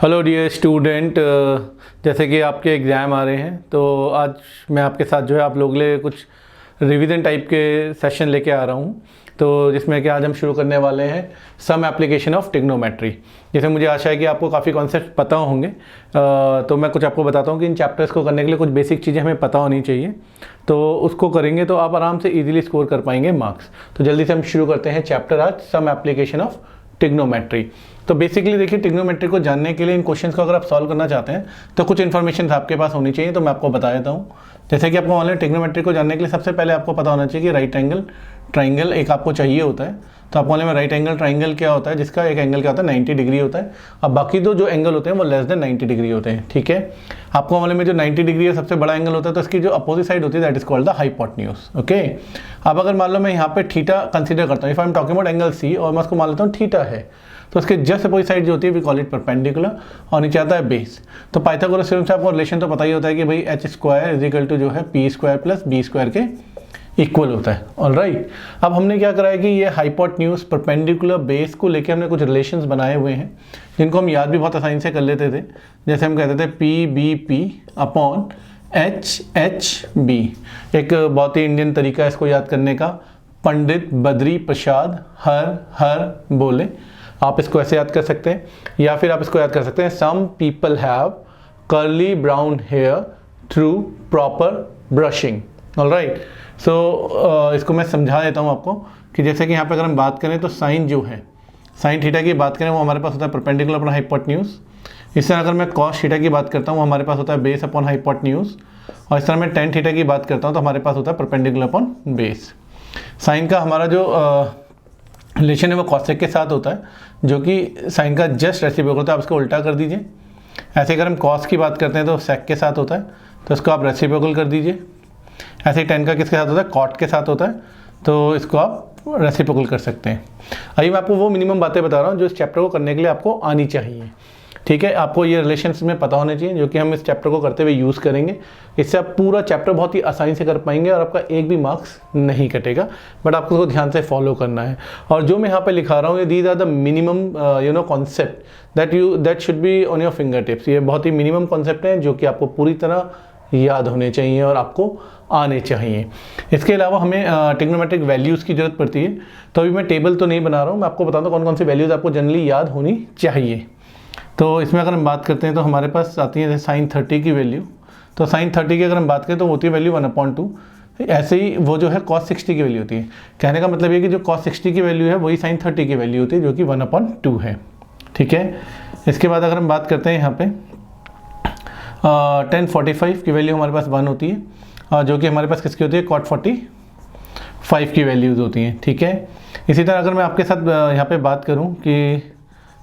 Hello dear student, जैसे कि आपके एग्ज़ाम आ रहे हैं तो आज मैं आपके साथ जो है आप लोगों के लिए कुछ रिवीजन टाइप के सेशन लेके आ रहा हूँ। तो जिसमें कि आज हम शुरू करने वाले हैं सम एप्लीकेशन ऑफ ट्रिग्नोमेट्री। जैसे मुझे आशा है कि आपको काफ़ी कॉन्सेप्ट पता होंगे, तो मैं कुछ आपको बताता हूँ कि इन चैप्टर्स को करने के लिए कुछ बेसिक चीज़ें हमें पता होनी चाहिए। तो उसको करेंगे तो आप आराम से ईजिली स्कोर कर पाएंगे मार्क्स। तो जल्दी से हम शुरू करते हैं चैप्टर आज सम एप्लीकेशन ऑफ ट्रिग्नोमेट्री। तो बेसिकली देखिए, ट्रिग्नोमेट्री को जानने के लिए इन क्वेश्चंस को अगर आप सॉल्व करना चाहते हैं तो कुछ इन्फॉर्मेशन आपके पास होनी चाहिए। तो मैं आपको बता देता हूँ। जैसे कि आपको ऑनलाइन ट्रिग्नोमेट्री को जानने के लिए सबसे पहले आपको पता होना चाहिए कि राइट एंगल ट्राइंगल एक आपको चाहिए होता है। तो आपको ऑनलाइन में राइट एंगल ट्राइंगल क्या होता है, जिसका एक एंगल क्या होता है 90 डिग्री होता है। अब बाकी दो जो एंगल होते हैं वो लेस देन 90 डिग्री होते हैं। ठीक है, आपको ऑनलाइन में जो 90 डिग्री है सबसे बड़ा एंगल होता है, तो इसकी जो अपोजिट साइड होती है that is called the hypotenuse. Okay, अब अगर मान लो मैं यहाँ पे थीटा कंसीडर करता हूँ, if I am talking about angle C और मैं उसको मान लेता हूँ थीटा है, तो उसके जस्ट अपोजिट साइड जो होती है वी कॉल इट परपेंडिकुलर और नीचे आता है बेस। तो पाइथागोरस थ्योरम से आपको रिलेशन तो पता ही होता है कि भाई H square is equal to जो है P square plus B square के इक्वल होता है। ऑलराइट, अब हमने क्या करा है कि ये हाइपोटेन्यूज परपेंडिकुलर बेस को लेके हमने कुछ रिलेशंस बनाए हुए हैं जिनको हम याद भी बहुत आसानी से कर लेते थे। जैसे हम कहते थे P B P upon H H B. एक बहुत ही इंडियन तरीका है इसको याद करने का, पंडित बद्री प्रसाद हर हर बोले। आप इसको ऐसे याद कर सकते हैं, या फिर आप इसको याद कर सकते हैं some people have curly brown hair through proper brushing. Alright, so इसको मैं समझा देता हूँ आपको कि जैसे कि यहाँ पे अगर हम बात करें तो साइन जो है, साइन थीटा की बात करें वो हमारे पास होता है परपेंडिकुलर अपॉन हाइपोटेन्यूज। इस तरह अगर मैं कॉस थीटा की बात करता हूँ वो हमारे पास होता है बेस अपॉन हाइपोटेन्यूज। और इस तरह मैं टेन थीटा की बात करता हूँ तो हमारे पास होता है परपेंडिकुलर अपॉन बेस। साइन का हमारा जो रिलेशन है वो कॉसेक के साथ होता है, जो कि साइन का जस्ट रेसिप्रोकल होता है। आप इसको उल्टा कर दीजिए। ऐसे अगर हम कॉस की बात करते हैं तो सेक के साथ होता है, तो इसको आप रेसिप्रोकल कर दीजिए। ऐसे ही टेन का किसके साथ होता है, कॉट के साथ होता है, तो इसको आप रेसिप्रोकल कर सकते हैं। अभी मैं आपको वो मिनिमम बातें बता रहा हूँ जो इस चैप्टर को करने के लिए आपको आनी चाहिए। ठीक है, आपको ये रिलेशंस में पता होने चाहिए जो कि हम इस चैप्टर को करते हुए यूज़ करेंगे। इससे आप पूरा चैप्टर बहुत ही आसानी से कर पाएंगे और आपका एक भी मार्क्स नहीं कटेगा, बट आपको उसको ध्यान से फॉलो करना है। और जो मैं यहाँ पे लिखा रहा हूँ ये these are the minimum concept that should be on your fingertips. ये बहुत ही मिनिमम कॉन्सेप्ट हैं जो कि आपको पूरी तरह याद होने चाहिए और आपको आने चाहिए। इसके अलावा हमें ट्रिग्नोमेट्रिक वैल्यूज़ की जरूरत पड़ती है। तो अभी मैं टेबल तो नहीं बना रहा हूँ, मैं आपको बताता हूँ कौन कौन सी वैल्यूज़ आपको जनरली याद होनी चाहिए। तो इसमें अगर हम बात करते हैं तो हमारे पास आती है जैसे साइन 30 की वैल्यू। तो साइन 30 की अगर हम बात करें तो होती है वैल्यू 1/2। ऐसे ही वो जो है कॉस 60 की वैल्यू होती है। कहने का मतलब ये कि जो कॉस 60 की वैल्यू है वही साइन 30 की वैल्यू होती है, जो कि 1/2 है। ठीक है, इसके बाद अगर हम बात करते हैं यहाँ पे tan 45 की वैल्यू हमारे पास 1 होती है, जो कि हमारे पास किसकी होती है, cot 45 की वैल्यूज़ होती हैं। ठीक है, इसी तरह अगर मैं आपके साथ यहाँ पे बात करूँ कि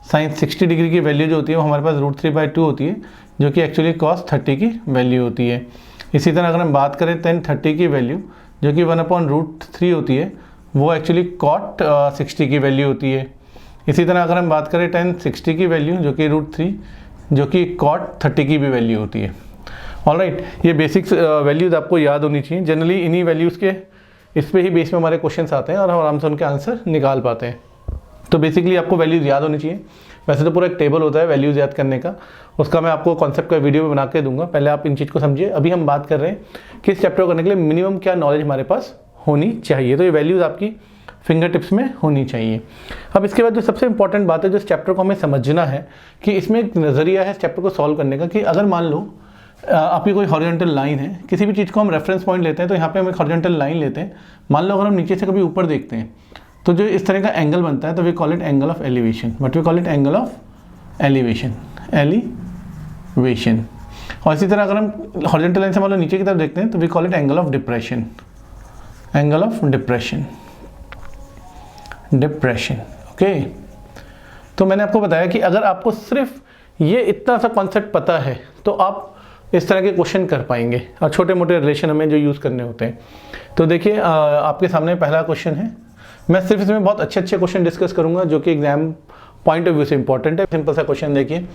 साइन 60 डिग्री की वैल्यू जो होती है वो हमारे पास √3/2 होती है, जो कि एक्चुअली cos 30 की वैल्यू होती है। इसी तरह अगर हम बात करें tan 30 की वैल्यू जो कि 1/√3 होती है, वो एक्चुअली cot 60 की वैल्यू होती है। इसी तरह अगर हम बात करें tan 60 की वैल्यू जो कि √3, जो कि cot 30 की भी वैल्यू होती है। ऑलराइट, ये बेसिक्स वैल्यूज़ आपको याद होनी चाहिए। जनरली इन्हीं वैल्यूज़ के इस पे ही बेस में हमारे क्वेश्चंस आते हैं और हम आराम से उनके आंसर निकाल पाते हैं। तो बेसिकली आपको वैल्यूज़ याद होनी चाहिए। वैसे तो पूरा एक टेबल होता है वैल्यूज़ याद करने का, उसका मैं आपको कॉन्सेप्ट का वीडियो भी बना के दूंगा। पहले आप इन चीज़ को समझिए। अभी हम बात कर रहे हैं कि इस चैप्टर को करने के लिए मिनिमम क्या नॉलेज हमारे पास होनी चाहिए। तो ये वैल्यूज़ आपकी फिंगर टिप्स में होनी चाहिए। अब इसके बाद जो सबसे इंपॉर्टेंट बात है जो इस चैप्टर को हमें समझना है कि इसमें एक नज़रिया है इस चैप्टर को सॉल्व करने का, कि अगर मान लो आपकी कोई हॉरिजॉन्टल लाइन है, किसी भी चीज़ को हम रेफरेंस पॉइंट लेते हैं, तो यहाँ पे हम एक हॉरिजॉन्टल लाइन लेते हैं। मान लो अगर हम नीचे से कभी ऊपर देखते हैं तो जो इस तरह का एंगल बनता है तो we call it angle of elevation. But we call it angle of elevation. और इसी तरह अगर हम हॉरिजॉन्टल लाइन से मान लो नीचे की तरफ देखते हैं तो we call it angle of depression. Angle of depression. Okay, तो मैंने आपको बताया कि अगर आपको सिर्फ ये इतना सा कॉन्सेप्ट पता है तो आप इस तरह के क्वेश्चन कर पाएंगे और छोटे मोटे रिलेशन हमें जो यूज़ करने होते हैं। तो देखिए आपके सामने पहला क्वेश्चन है। मैं सिर्फ इसमें बहुत अच्छे क्वेश्चन डिस्कस करूंगा जो कि एग्जाम पॉइंट ऑफ व्यू से इंपॉर्टेंट है। सिंपल सा क्वेश्चन देखिए,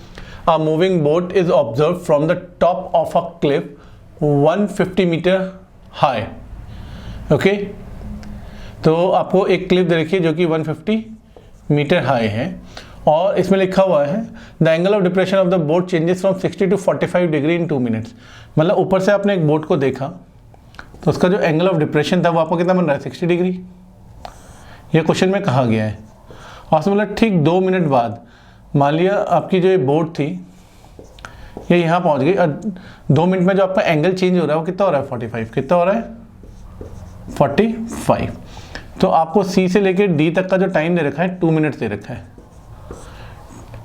a moving boat is observe from the top of a cliff 150 metre high. Okay, तो आपको एक क्लिफ देखिए जो कि 150 मीटर हाई है और इसमें लिखा हुआ है the angle of depression of the boat changes from 60 to 45 degree in 2 minutes. मतलब ऊपर से आपने एक बोट को देखा तो उसका जो एंगल ऑफ डिप्रेशन था वो आपको कितना बन रहा है, 60 डिग्री। ये क्वेश्चन में कहा गया है। और उसमें मतलब ठीक 2 मिनट बाद मान लिया आपकी जो ये बोट थी ये यहाँ पहुँच गई और 2 मिनट में जो आपका एंगल चेंज हो रहा है वो कितना हो रहा है, 45। कितना हो रहा है, 45। तो आपको सी से लेकर डी तक का जो टाइम दे रखा है 2 मिनट दे रखा है।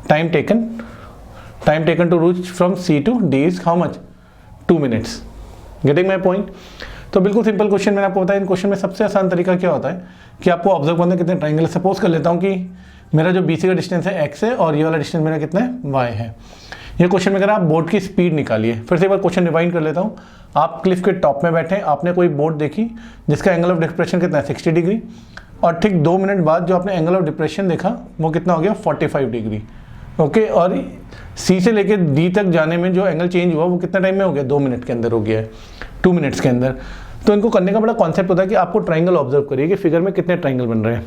Time taken to reach from C to D is how much, 2 minutes. Getting my point. तो बिल्कुल सिंपल क्वेश्चन मैंने आपको बताया। इन क्वेश्चन में सबसे आसान तरीका क्या होता है कि आपको ऑब्जर्व करना कितने ट्राइंगल। सपोज कर लेता हूँ कि मेरा जो BC का डिस्टेंस है x है और ये वाला डिस्टेंस मेरा कितना है, y है। ये क्वेश्चन में अगर आप बोट की स्पीड निकालिए, फिर से एक बार क्वेश्चन रिवाइंड कर लेता हूँ। आप क्लिफ के टॉप में बैठे, आपने कोई बोट देखी जिसका एंगल ऑफ डिप्रेशन कितना है, 60 डिग्री। और ठीक 2 मिनट बाद जो आपने एंगल ऑफ डिप्रेशन देखा वो कितना हो गया, 45 डिग्री। ओके, और सी से लेकर डी तक जाने में जो एंगल चेंज हुआ वो कितना टाइम में हो गया, 2 मिनट के अंदर हो गया है, 2 मिनट्स के अंदर। तो इनको करने का बड़ा कॉन्सेप्ट होता है कि आपको ट्राइंगल ऑब्जर्व करिए कि फिगर में कितने ट्राइंगल बन रहे हैं।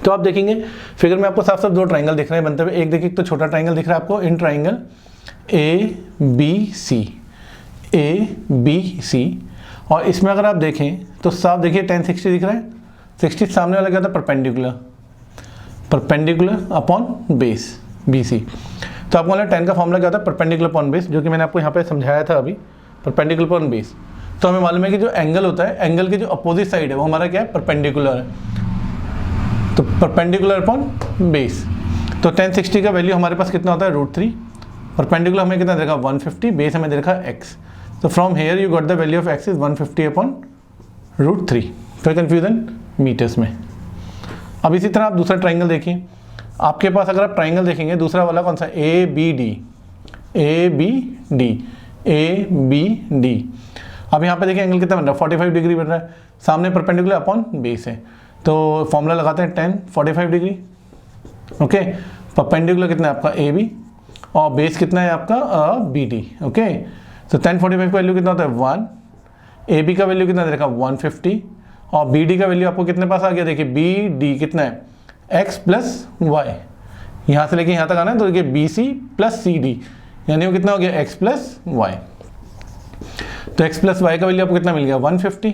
तो आप देखेंगे फिगर में आपको साफ साफ 2 ट्राइंगल दिख रहे हैं बनते हुए। एक देखिए तो छोटा ट्राइंगल दिख रहा है आपको, इन ट्राइंगल ABC। और इसमें अगर आप देखें तो साफ देखिए tan 60 दिख रहा है। 60 सामने वाला क्या होता है, परपेंडिकुलर अपॉन बेस BC। तो आपको मतलब tan का फॉर्मूला क्या होता है, परपेंडिकुलर अपॉन बेस, जो कि मैंने आपको यहाँ पे समझाया था अभी, परपेंडिकुलर अपॉन बेस। तो हमें मालूम है कि जो एंगल होता है, एंगल की जो अपोजिट साइड है वो हमारा क्या है, परपेंडिकुलर है। तो परपेंडिकुलर अपॉन बेस। तो tan 60 का वैल्यू हमारे पास कितना होता है, √3। परपेंडिकुलर हमें कितना देखा, 150, बेस हमें देखा x। तो from here you got the value of x is 150 upon √3। कोई कंफ्यूजन मीटर्स में। अब इसी तरह आप दूसरा ट्राइंगल देखिए। आपके पास अगर आप ट्राइंगल देखेंगे दूसरा वाला कौन सा, ABD। अब यहाँ पे देखिए एंगल कितना बन रहा है, 45 डिग्री बन रहा है। सामने परपेंडिकुलर अपॉन बेस है, तो फॉर्मूला लगाते हैं tan 45 डिग्री। ओके, परपेंडिकुलर कितना है आपका AB और बेस कितना है आपका BD। ओके, तो tan 45 का वैल्यू कितना होता है, 1। AB का वैल्यू कितना देखा, 150। और BD का वैल्यू आपको कितने पास आ गया, देखिए BD कितना है, x प्लस y। यहाँ से लेके यहाँ तक आना है तो देखिए BC प्लस CD, यानी वो कितना हो गया, x प्लस y। तो x प्लस y का वैल्यू आपको कितना मिल गया, 150।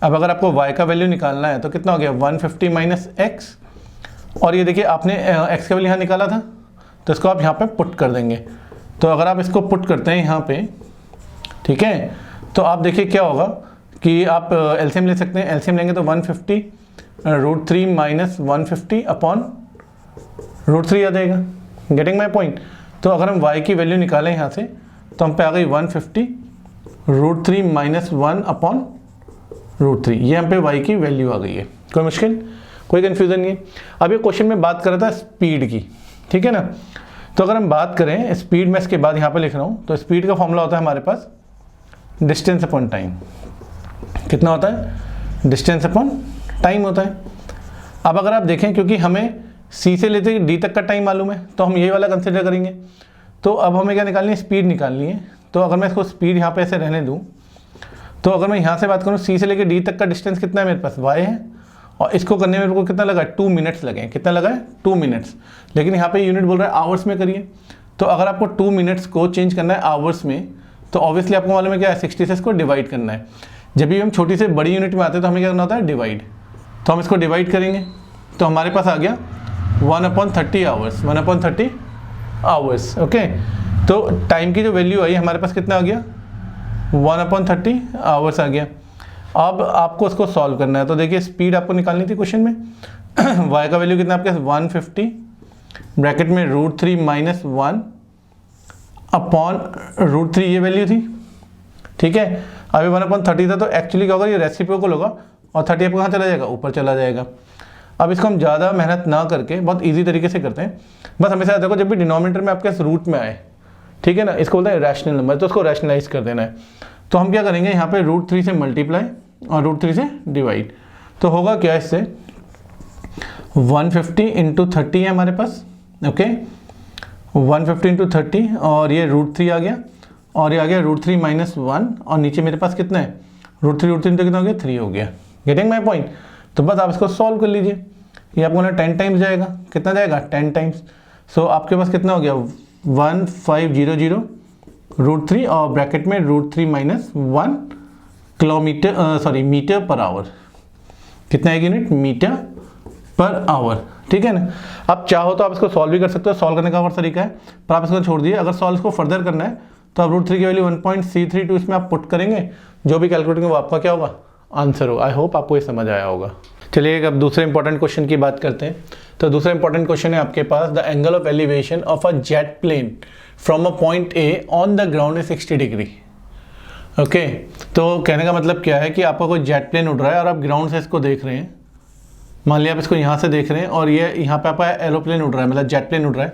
अब अगर आपको y का वैल्यू निकालना है तो कितना हो गया, 150 माइनस x। और ये देखिए आपने x का वैल्यू यहाँ निकाला था तो इसको आप यहाँ पे पुट कर देंगे। तो अगर आप इसको पुट करते हैं यहाँ पे, ठीक है, तो आप देखिए क्या होगा कि आप एलसीएम ले सकते हैं। एलसीएम लेंगे तो 150 √3 माइनस 150 अपॉन √3 आ जाएगा। Getting my point. तो अगर हम y की वैल्यू निकालें यहाँ से तो हम पे आ गई 150 √3 माइनस 1 अपॉन √3। ये हम पे y की वैल्यू आ गई है। कोई मुश्किल, कोई कन्फ्यूज़न नहीं। अब ये क्वेश्चन में बात कर रहा था स्पीड की, ठीक है ना। तो अगर हम बात करें स्पीड में, इसके बाद यहाँ पे लिख रहा हूँ, तो स्पीड का फॉर्मूला होता है हमारे पास डिस्टेंस अपॉन टाइम। कितना होता है, डिस्टेंस अपॉन टाइम होता है। अब अगर आप देखें, क्योंकि हमें सी से लेते डी तक का टाइम मालूम है तो हम ये वाला कंसिडर करेंगे। तो अब हमें क्या निकालनी है, स्पीड निकालनी है। तो अगर मैं इसको स्पीड यहाँ पे ऐसे रहने दूँ, तो अगर मैं यहाँ से बात करूँ सी से लेकर डी तक का डिस्टेंस कितना है मेरे पास, y है। और इसको करने में मेरे को कितना लगा, 2 मिनट्स लगे। कितना लगा है, 2 मिनट्स। लेकिन यहाँ पे यूनिट बोल रहा है आवर्स में करिए। तो अगर आपको 2 मिनट्स को चेंज करना है आवर्स में, तो ऑब्वियसली आपको मालूम है क्या है, 60 से इसको डिवाइड करना है। जब भी हम छोटी से बड़ी यूनिट में आते हैं तो हमें क्या करना होता है, डिवाइड। तो हम इसको डिवाइड करेंगे तो हमारे पास आ गया 1/30 आवर्स, 1/30 आवर्स। ओके, तो टाइम की जो वैल्यू आई हमारे पास कितना आ गया, 1/30 आवर्स आ गया। अब आपको उसको सॉल्व करना है। तो देखिए स्पीड आपको निकालनी थी क्वेश्चन में। y का वैल्यू कितना आपके 150 ब्रैकेट में √3 माइनस 1 अपॉन √3 ये वैल्यू थी, ठीक है। अभी 1/30 था तो एक्चुअली क्या होगा, ये रेसिप्रोकल होगा और 30 आपको कहाँ चला जाएगा, ऊपर चला जाएगा। अब इसको हम ज़्यादा मेहनत ना करके बहुत ईजी तरीके से करते हैं। बस हमेशा देखो जब भी डिनोमिनेटर में आपके रूट में आए, ठीक है ना, इसको बोलते हैं रैशनल नंबर, तो उसको रैशनलाइज कर देना है। तो हम क्या करेंगे, यहाँ पे √3 से मल्टीप्लाई और √3 से डिवाइड। तो होगा क्या, इससे 150 × 30 है हमारे पास। ओके, 150 × 30 और ये √3 आ गया और ये आ गया √3 माइनस 1 और नीचे मेरे पास कितना है, √3 तो कितना हो गया, 3 हो गया। Getting my point. तो बस आप इसको सॉल्व कर लीजिए। ये आपको 10 टाइम्स जाएगा, कितना जाएगा 10 टाइम्स। सो आपके पास कितना हो गया 1500 √3 और ब्रैकेट में √3 minus 1 kilometre metre per hour. कितना है यूनिट मीटर पर आवर, ठीक है ना। अब चाहो तो आप इसको सॉल्व भी कर सकते हो, सॉल्व करने का और तरीका है, पर आप इसको छोड़ दिए। अगर सॉल्व को फर्दर करना है तो आप √3 की वैल्यू 1.332 इसमें आप पुट करेंगे, जो भी कैलकुलेट करेंगे वो आपका क्या होगा आंसर होगा। आई होप आपको ये समझ आया होगा। चलिए अब दूसरे इंपॉर्टेंट क्वेश्चन की बात करते हैं। तो दूसरा इंपॉर्टेंट क्वेश्चन है आपके पास, the angle of elevation of a jet plane from a point A on the ground is 60 degree. Okay, तो कहने का मतलब क्या है कि आपका कोई जेट प्लेन उड़ रहा है और आप ग्राउंड से इसको देख रहे हैं। मान लिया आप इसको यहाँ से देख रहे हैं और ये यहाँ पे आपका एरोप्लेन उड़ रहा है, मतलब जेट प्लेन उड़ रहा है।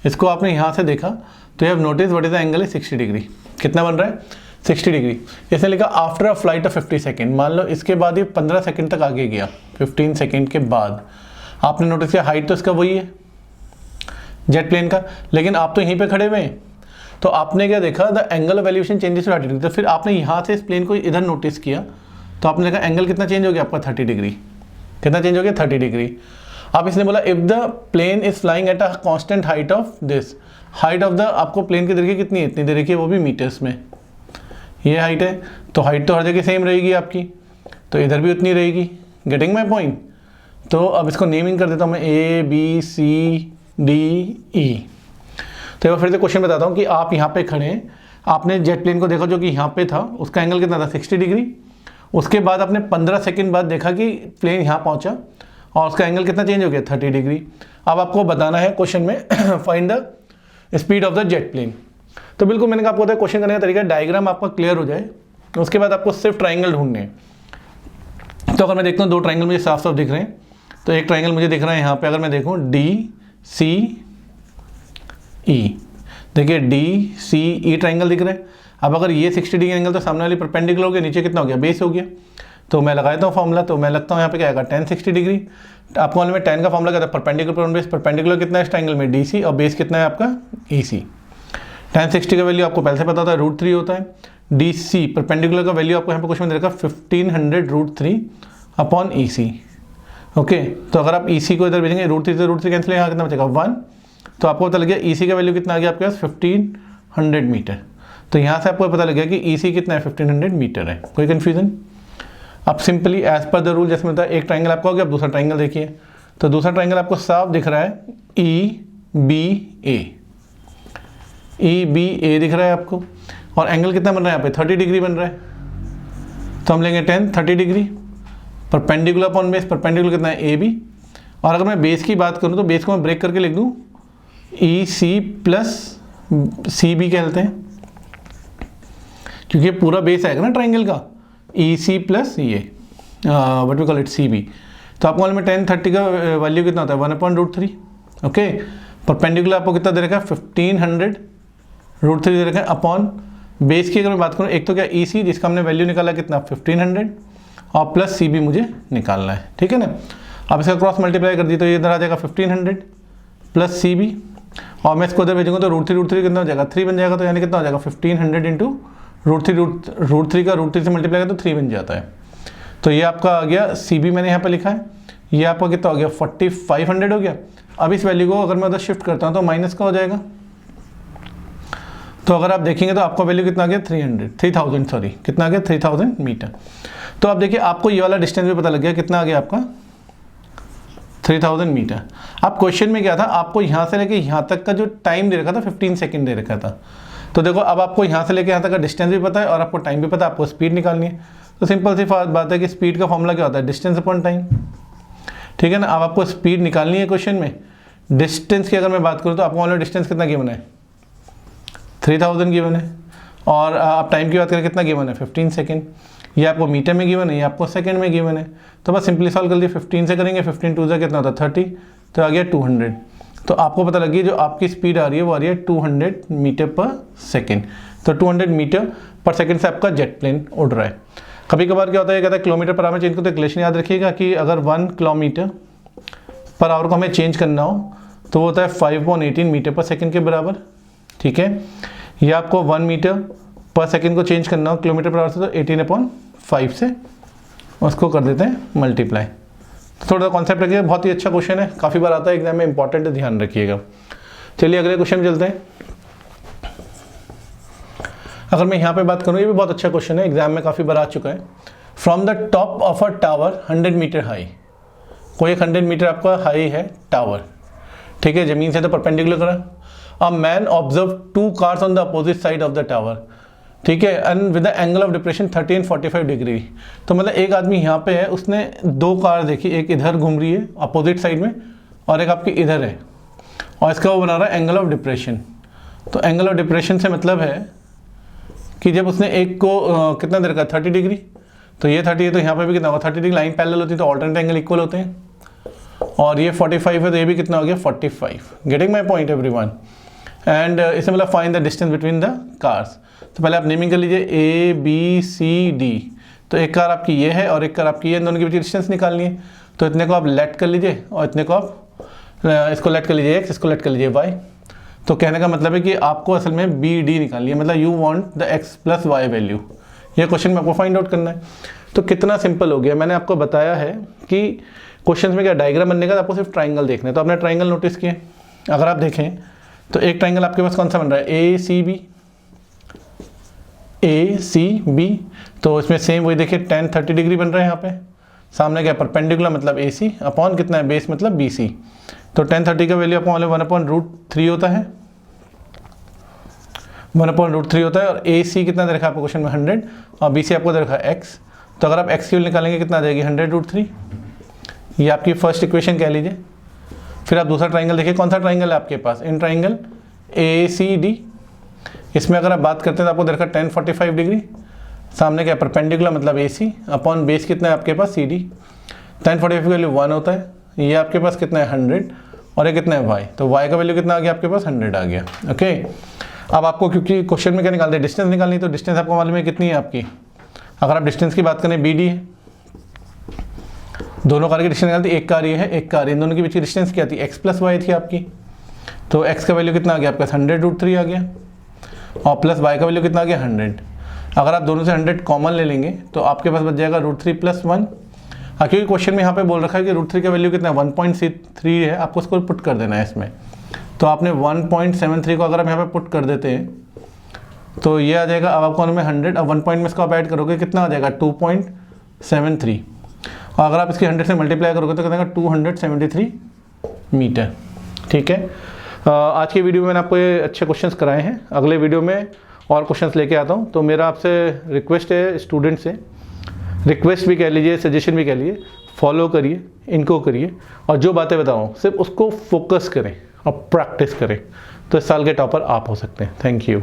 इसको आपने यहाँ से देखा तो you have notice what is the angle is 60 degree. कितना बन रहा है 60 डिग्री। इसने लिखा after a flight of 50 second. मान लो इसके बाद ये 15 सेकेंड तक आगे गया, 15 सेकेंड के बाद आपने नोटिस किया हाइट तो इसका वही है जेट प्लेन का, लेकिन आप तो यहीं पे खड़े हुए हैं। तो आपने क्या देखा, the angle of elevation changes to 30 degree. तो फिर आपने यहाँ से इस प्लेन को इधर नोटिस किया तो आपने देखा एंगल कितना चेंज हो गया आपका 30 डिग्री। कितना चेंज हो गया 30 डिग्री। अब इसने बोला if the plane is flying at a constant height of this, height of the आपको प्लेन की देखिए कितनी है, इतनी दे रखी है, वो भी मीटर्स में। ये हाइट है तो हाइट तो हर जगह सेम रहेगी आपकी, तो इधर भी उतनी रहेगी। Getting my point. तो अब इसको नेमिंग कर देता हूँ मैं ABCDE। तो फिर से क्वेश्चन बताता हूँ कि आप यहाँ पे खड़े हैं, आपने जेट प्लेन को देखा जो कि यहाँ पे था, उसका एंगल कितना था 60 डिग्री। उसके बाद आपने 15 सेकंड बाद देखा कि प्लेन यहाँ पहुँचा और उसका एंगल कितना चेंज हो गया 30 डिग्री। अब आपको बताना है क्वेश्चन में find the speed of the jet plane. तो बिल्कुल मैंने कहा आपको क्वेश्चन करने का तरीका, डायग्राम आपका क्लियर हो जाए, उसके बाद आपको सिर्फ ट्राइंगल ढूंढने हैं। तो अगर मैं देखता हूँ 2 ट्राइंगल मुझे साफ साफ दिख रहे हैं। तो एक ट्राइंगल मुझे दिख रहा है यहाँ पे, अगर मैं देखूँ DCE, देखिए DCE ट्राइंगल दिख रहा है। अब अगर ये 60 डिग्री एंगल तो सामने वाली परपेंडिकुलर हो गया, नीचे कितना हो गया बेस हो गया। तो मैं लगा देता हूँ फॉर्मूला, तो मैं लगता हूँ यहाँ पे क्या आएगा tan 60 डिग्री। आपको मालूम है tan का फॉर्मूला क्या था, परपेंडिकुलर ऑन बेस। परपेंडिकुलर कितना है इस ट्राइंगल में DC और बेस कितना है आपका EC। tan 60 का वैल्यू आपको पहले से पता होता है √3 होता है। DC परपेंडिकुलर का वैल्यू आपको यहाँ पे क्वेश्चन में देखा 1500 √3 अपॉन EC। ओके, तो अगर आप EC को इधर भेजेंगे √3 से √3 कैंसिल, यहाँ कितना बचेगा 1। तो आपको पता लग गया EC का वैल्यू कितना आ गया आपके पास 1500 मीटर। तो यहाँ से आपको पता लग गया कि EC कितना है 1500 मीटर है। कोई कन्फ्यूजन? अब simply as per the rule जैसे मैं बताया, एक ट्राइंगल आपका हो गया, अब दूसरा ट्राइंगल देखिए। तो दूसरा ट्राइंगल आपको साफ दिख रहा है EBA दिख रहा है आपको, और एंगल कितना बन रहा है यहाँ पे 30 डिग्री बन रहा है। तो हम लेंगे 30 degree perpendicular upon base. Perpendicular कितना है AB, और अगर मैं बेस की बात करूँ तो बेस को मैं ब्रेक करके लिख दूँ EC प्लस CB कहते हैं, क्योंकि पूरा बेस आएगा ना ट्राइंगल का, EC प्लस ये what we call it CB। तो आपको मालूम है tan 30 का वैल्यू कितना होता है 1/√3। ओके, परपेंडिकुलर आपको कितना दे रखा है 1500 √3 दे रखा है अपॉन बेस की। अगर मैं बात करूँ, एक तो क्या EC जिसका हमने वैल्यू निकाला कितना 1500 और प्लस CB मुझे निकालना है, ठीक है ना। अब इसका क्रॉस मल्टीप्लाई कर दी तो ये इधर आ जाएगा 1500 प्लस CB, और मैं इसको इधर भेजूंगा तो √3 कितना हो जाएगा 3 बन जाएगा। तो यानी कितना हो जाएगा 1500 इंटू √3 का √3 से मल्टीप्लाई करें तो 3 बन जाता है। तो ये आपका आ गया CB, मैंने यहाँ पे लिखा है। ये आपका कितना हो गया 4500 हो गया। अब इस वैल्यू को अगर मैं उधर शिफ्ट करता हूँ तो माइनस का हो जाएगा। तो अगर आप देखेंगे तो आपका वैल्यू कितना आ गया 3000 सॉरी कितना आ गया 3000 मीटर। तो आप देखिए आपको ये वाला डिस्टेंस भी पता लग गया, कितना आ गया आपका 3000 मीटर। अब क्वेश्चन में क्या था, आपको यहाँ से लेके यहाँ तक का जो टाइम दे रखा था 15 सेकेंड दे रखा था। तो देखो अब आपको यहाँ से लेके यहाँ तक का डिस्टेंस भी पता है और आपको टाइम भी पता है, आपको स्पीड निकालनी है। तो सिंपल सी बात है कि स्पीड का फॉर्मूला क्या होता है डिस्टेंस अपॉन टाइम, ठीक है ना। अब आपको स्पीड निकालनी है क्वेश्चन में। डिस्टेंस की अगर मैं बात करूँ तो आपको मालूम डिस्टेंस कितना गिवन है 3000 गिवन है, और आप टाइम की बात करें कितना गिवन है 15 सेकेंड। ये आपको मीटर में गिवन है, ये आपको सेकंड में गिवन है। तो बस सिंपली सॉल्व कर दिए, 15 से करेंगे, 15 2 से कितना होता है 30, तो आ गया 200। तो आपको पता लगी जो आपकी स्पीड आ रही है वो आ रही है 200 मीटर पर सेकेंड। तो 200 मीटर पर सेकेंड से आपका जेट प्लेन उड़ रहा है। कभी कभार क्या होता है, कहता है किलोमीटर पर आवर चेंज करते, तो इक्वेशन याद रखिएगा कि अगर 1 किलोमीटर पर आवर को हमें चेंज करना हो तो वो होता है 5/18 मीटर पर सेकेंड के बराबर, ठीक है। ये आपको 1 मीटर पर सेकेंड को चेंज करना हो किलोमीटर पर आवर से तो 18/5 से उसको कर देते हैं मल्टीप्लाई। तो थोड़ा सा कॉन्सेप्ट रखिएगा, बहुत ही अच्छा क्वेश्चन है, काफ़ी बार आता है एग्जाम में, इंपॉर्टेंट है, ध्यान रखिएगा। चलिए अगले क्वेश्चन में चलते हैं। अगर मैं यहाँ पे बात करूँ, ये भी बहुत अच्छा क्वेश्चन है, एग्जाम में काफ़ी बार आ चुका है। From the top of a tower 100 metre high, कोई एक 100 मीटर आपका हाई है टावर, ठीक है, ज़मीन से तो परपेंडिकुलर करा। A man observe 2 cars on the opposite side of the tower, ठीक है, and with the angle of depression 30 and 45 degree. तो मतलब एक आदमी यहाँ पे है, उसने 2 कार देखी, एक इधर घूम रही है अपोजिट साइड में और एक आपकी इधर है, और इसका वो बना रहा है एंगल ऑफ डिप्रेशन। तो एंगल ऑफ डिप्रेशन से मतलब है कि जब उसने एक को कितना दे रखा है 30 डिग्री, तो ये 30 है तो यहाँ पे भी कितना होगा 30 डिग्री, लाइन पैरेलल होती है तो ऑल्टरनेट एंगल इक्वल होते हैं, और ये 45 है तो ये भी कितना हो गया 45। Getting my point everyone. And इसे मतलब find the distance between the cars. तो पहले आप नेमिंग कर लीजिए A B C D। तो एक कार आपकी ये है और एक कार आपकी ये, दोनों के बीच डिस्टेंस निकालनी है। तो इतने को आप लेट कर लीजिए और इतने को आप इसको लेट कर लीजिए x, इसको लेट कर लीजिए y। तो कहने का मतलब है कि आपको असल में BD निकालनी है, मतलब you want the x plus y value. ये क्वेश्चन में आपको फाइंड आउट करना है। तो कितना सिंपल हो गया, मैंने आपको बताया है कि क्वेश्चन में क्या डायग्राम बनने का, तो आपको सिर्फ ट्राइंगल देखना है। तो आपने ट्राइंगल नोटिस किए, अगर आप देखें तो एक ट्राइंगल आपके पास कौन सा बन रहा है ACB। तो इसमें सेम वही देखिए tan 30 डिग्री बन रहा है यहाँ पे, सामने क्या परपेंडिकुलर मतलब AC अपॉन कितना है बेस मतलब BC। तो tan 30 का वैल्यू अपॉन 1/√3 होता है, 1/√3 होता है। और AC कितना दे रखा है आपको क्वेश्चन में 100, और BC आपको दे रखा है x। तो अगर आप x की वैल्यू निकालेंगे कितना आ जाएगी 100√3, ये आपकी फर्स्ट इक्वेशन कह लीजिए। फिर आप दूसरा ट्राइंगल देखिए, कौन सा ट्राइंगल है आपके पास, इन ट्राइंगल ACD। इसमें अगर आप बात करते हैं तो आपको दे रखा है tan 45 डिग्री, सामने क्या परपेंडिकुलर मतलब AC अपॉन बेस कितना है आपके पास CD। tan 45 की वैल्यू 1 होता है, ये आपके पास कितना है 100, और ये कितना है y। तो y का वैल्यू कितना आ गया आपके पास 100 आ गया। ओके, अब आपको क्योंकि क्वेश्चन में क्या निकालते हैं डिस्टेंस निकालनी, तो डिस्टेंस आपको मालूम है कितनी है आपकी। अगर आप डिस्टेंस की बात करें BD है, दोनों कार की डिस्टेंस निकालती, एक कार ये है एक कार, इन दोनों के बीच की डिस्टेंस क्या थी x प्लस y थी आपकी। तो x का वैल्यू कितना आ गया आपका 100√3 आ गया, और प्लस y का वैल्यू कितना आ गया 100। अगर आप दोनों से 100 कॉमन ले लेंगे तो आपके पास बच जाएगा √3 + 1। क्योंकि क्वेश्चन में यहाँ पे बोल रखा है कि √3 का वैल्यू कितना 1.3 है, आपको उसको पुट कर देना है इसमें। तो आपने 1.73 को अगर हम यहाँ पे पुट कर देते हैं तो ये आ जाएगा, अब आपको में 100, अब 1 पॉइंट में इसको आप ऐड करोगे कितना आ जाएगा 2.73, और अगर आप इसकी 100 से मल्टीप्लाई करोगे तो कितना 273 मीटर। ठीक है, आज की वीडियो में मैंने आपको ये अच्छे क्वेश्चंस कराए हैं, अगले वीडियो में और क्वेश्चंस लेके आता हूँ। तो मेरा आपसे रिक्वेस्ट है स्टूडेंट से, रिक्वेस्ट भी कह लीजिए सजेशन भी कह लीजिए, फॉलो करिए, इनको करिए, और जो बातें बताऊँ सिर्फ उसको फोकस करें और प्रैक्टिस करें, तो इस साल के टॉपर आप हो सकते हैं। Thank you.